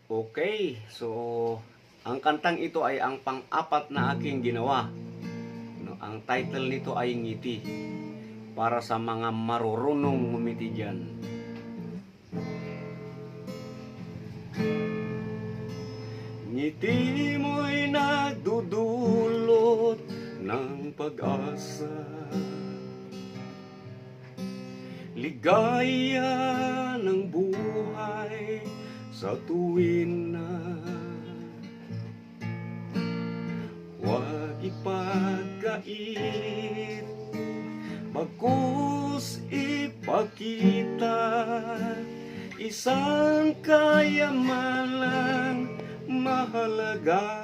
Okay, so ang kantang ito ay ang pang-apat na aking ginawa. No, ang title nito ay Ngiti, para sa mga marurunong ngumiti dyan. Ngiti mo'y nagdudulot ng pag-asa, ligaya ng buhay sa tuwin na huwag ipagkait, bagkus ipakita isang kayamanan mahalaga.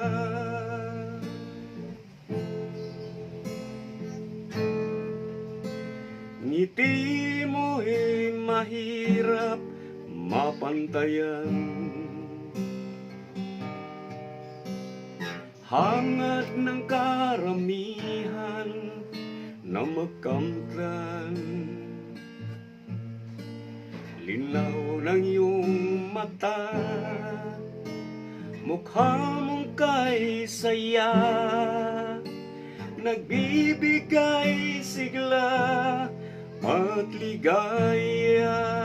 Ngiti mo'y mahirap mapantayan, hangad ng karamihan na makamtan. Linaw ng iyong mata, mukha mong kay saya, nagbibigay sigla at ligaya.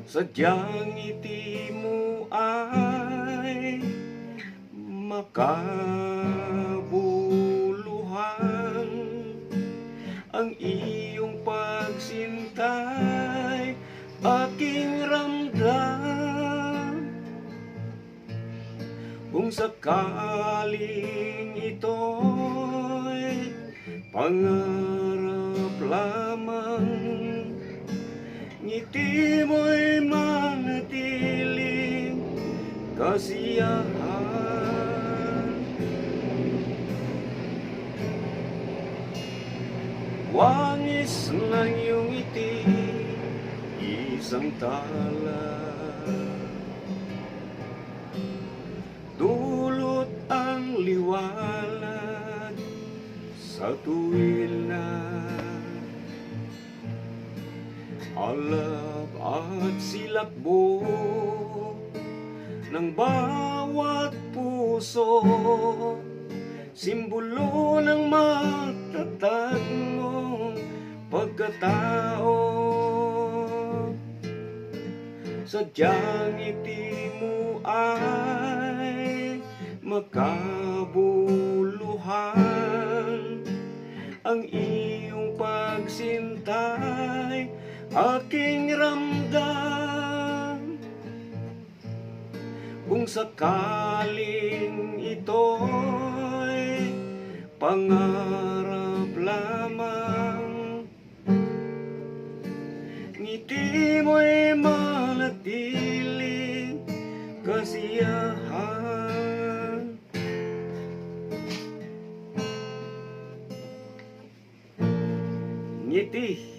Sadyang ngiti mo ay makabuluhan, ang iyong pagsintay aking ramdam. Kung sakaling ito'y pangarap lamang, ngiti mo'y manatiling kasiyahan. Wangis ng iyong ngiti, isang tala, dulot ang liwanag sa tuwin na alab at silakbo ng bawat puso, simbolo ng matatag mong pagkatao. Sadyang ngiti mo ay makabuluhan, ang iyong pagsintay aking ramdam. Kung sakaling ito'y pangarap lamang, ngiti mo'y manatiling kasiyahan. Ngiti